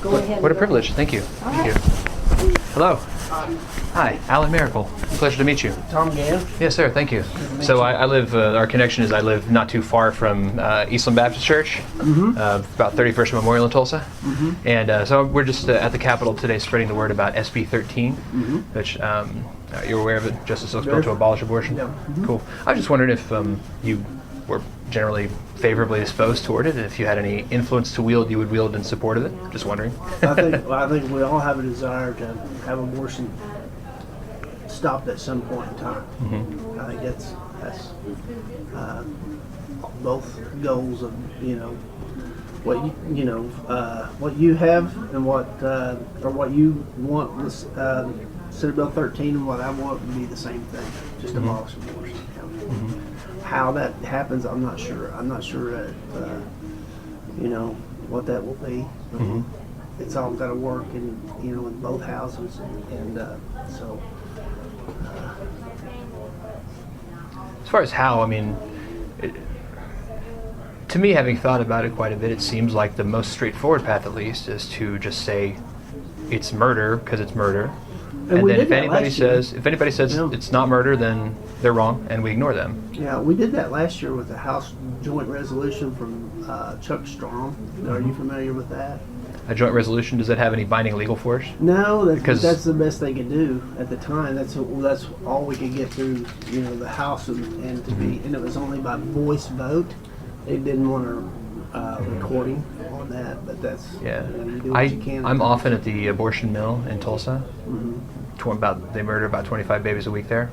Go ahead. What a privilege. Thank you. Thank you. Hello. Hi, Alan Miracle. Pleasure to meet you. Tom Gann. Yes, sir. Thank you. So I live, our connection is I live not too far from Eastland Baptist Church, about 31st Memorial in Tulsa. And so we're just at the Capitol today spreading the word about SB 13, which you're aware of it, Justice Oaks bill to abolish abortion? Yeah. Cool. I was just wondering if you were generally favorably disposed toward it, and if you had any influence to wield, you would wield in support of it. Just wondering. I think we all have a desire to have abortion stopped at some point in time. I think that's both goals of what what you have and what or what you want with Senate Bill 13 and what I want would be the same thing, just abolish abortion. How that happens, I'm not sure. I'm not sure what that will be. It's all got to work in in both houses, and so. As far as how, I mean, to me, having thought about it quite a bit, it seems like the most straightforward path, at least, is to just say it's murder because it's murder. And then if anybody says it's not murder, then they're wrong, and we ignore them. Yeah, we did that last year with the House joint resolution from Chuck Strong. Are you familiar with that? A joint resolution, does that have any binding legal force? No, that's the best they could do at the time. That's all we could get through, the House, and it was only by voice vote. They didn't want a recording on that, but that's you do what you can. I'm often at the abortion mill in Tulsa. They murder about 25 babies a week there.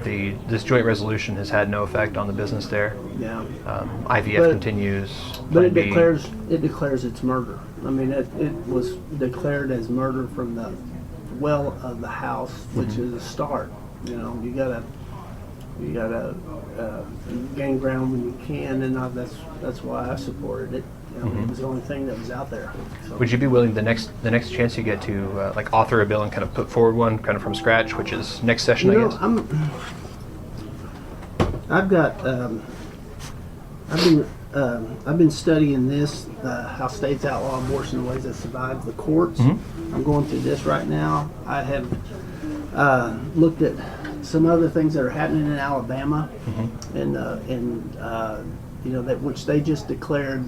This joint resolution has had no effect on the business there. Yeah. IVF continues. But it declares it's murder. I mean, it was declared as murder from the well of the House, which is a start. You gotta gain ground when you can, and that's why I supported it. It was the only thing that was out there. So. Would you be willing the next chance you get to author a bill and kind of put forward one kind of from scratch, which is next session, I guess? I've been studying this, how states outlaw abortion in ways that survive the courts. I'm going through this right now. I have looked at some other things that are happening in Alabama, and which they just declared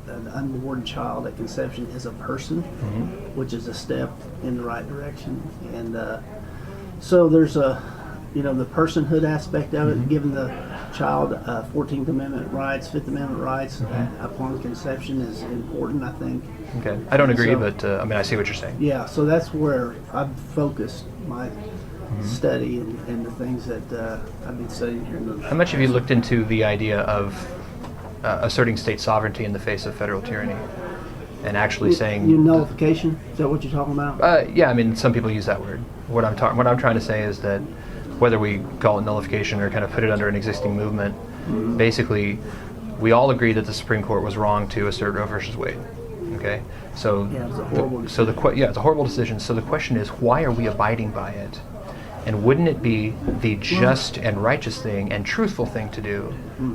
an unborn child at conception is a person, which is a step in the right direction. And so there's the personhood aspect of it, giving the child 14th Amendment rights, 5th Amendment rights upon conception is important, I think. Okay, I don't agree, but I see what you're saying. Yeah, so that's where I've focused my study and the things that I've been studying here. How much have you looked into the idea of asserting state sovereignty in the face of federal tyranny, and actually saying nullification? Is that what you're talking about? Yeah, I mean, some people use that word. What I'm trying to say is that whether we call it nullification or kind of put it under an existing movement, basically, we all agree that the Supreme Court was wrong to assert Roe versus Wade. Okay, so it was a horrible it's a horrible decision. So the question is, why are we abiding by it? And wouldn't it be the just and righteous thing and truthful thing to do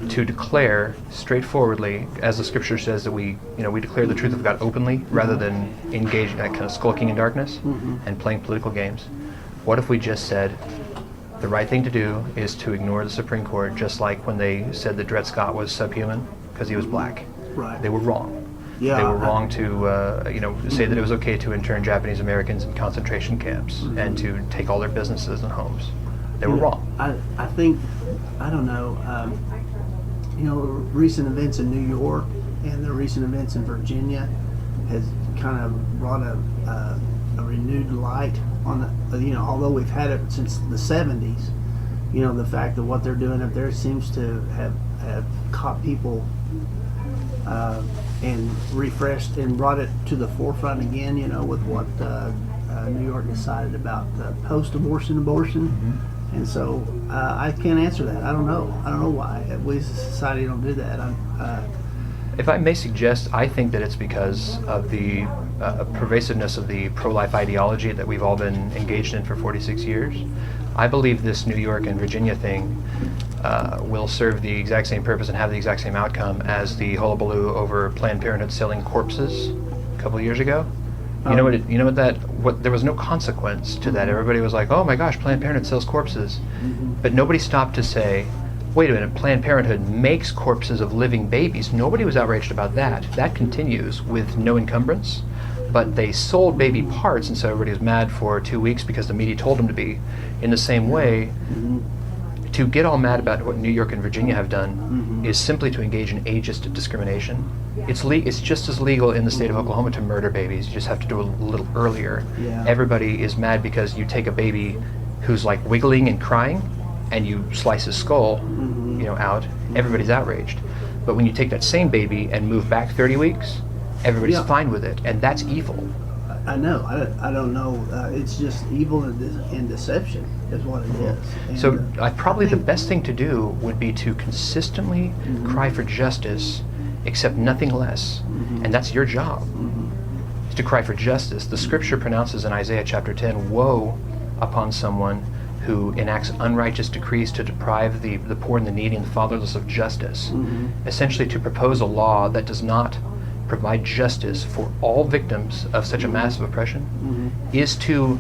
to declare straightforwardly, as the Scripture says, that we declare the truth of God openly rather than engaging that kind of skulking in darkness and playing political games? What if we just said the right thing to do is to ignore the Supreme Court, just like when they said that Dred Scott was subhuman because he was black? Right. They were wrong. Yeah, they were wrong to say that it was okay to intern Japanese Americans in concentration camps and to take all their businesses and homes. They were wrong. I think, I don't know, recent events in New York and the recent events in Virginia has kind of brought a renewed light on although we've had it since the 70s, the fact that what they're doing up there seems to have caught people and refreshed and brought it to the forefront again, with what New York decided about post-abortion abortion. And so I can't answer that. I don't know why we as a society don't do that. If I may suggest, I think that it's because of the pervasiveness of the pro-life ideology that we've all been engaged in for 46 years. I believe this New York and Virginia thing will serve the exact same purpose and have the exact same outcome as the hullabaloo over Planned Parenthood selling corpses a couple of years ago. There was no consequence to that. Everybody was like, oh my gosh, Planned Parenthood sells corpses. But nobody stopped to say, wait a minute, Planned Parenthood makes corpses of living babies. Nobody was outraged about that. That continues with no encumbrance. But they sold baby parts, and so everybody was mad for 2 weeks because the media told them to be. In the same way, to get all mad about what New York and Virginia have done is simply to engage in ageist discrimination. It's just as legal in the state of Oklahoma to murder babies. You just have to do it a little earlier. Yeah. Everybody is mad because you take a baby who's like wiggling and crying, and you slice his skull, out. Everybody's outraged. But when you take that same baby and move back 30 weeks, everybody's fine with it, and that's evil. I know. I don't know. It's just evil and deception is what it is. And, So probably the best thing to do would be to consistently cry for justice, accept nothing less, and that's your job, is to cry for justice. The scripture pronounces in Isaiah chapter 10, woe upon someone who enacts unrighteous decrees to deprive the poor and the needy and the fatherless of justice. Essentially to propose a law that does not provide justice for all victims of such a massive oppression is to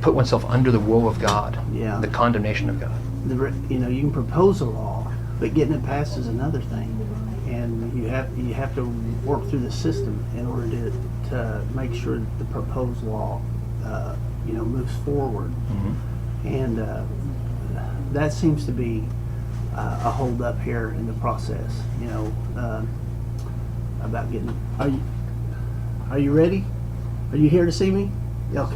put oneself under the woe of God, the condemnation of God. you can propose a law, but getting it passed is another thing, and you have to work through the system in order to make sure that the proposed law moves forward. And that seems to be a hold up here in the process. About getting. Are you ready? Are you here to see me? Yeah,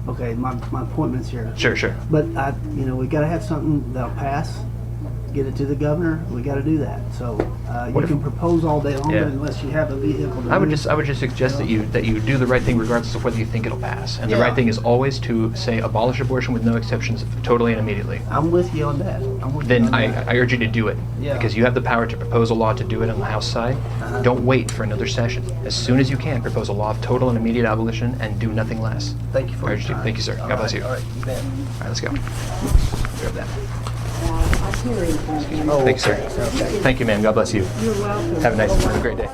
okay. My appointment's here. Sure. But we got to have something that'll pass. Get it to the governor. We got to do that. So you can propose all day long, but unless you have a vehicle. I would just suggest that you do the right thing regardless of whether you think it'll pass. And the right thing is always to say abolish abortion with no exceptions, totally and immediately. I'm with you on that. Then I urge you to do it, because you have the power to propose a law to do it on the House side. Don't wait for another session. As soon as you can, propose a law of total and immediate abolition and do nothing less. Thank you for your time. Thank you, sir. God bless you. All right, you bet. All right, let's go. Grab that. I'm hearing from him. Thank you, sir. Thank you, ma'am. God bless you. You're welcome. Have a great day.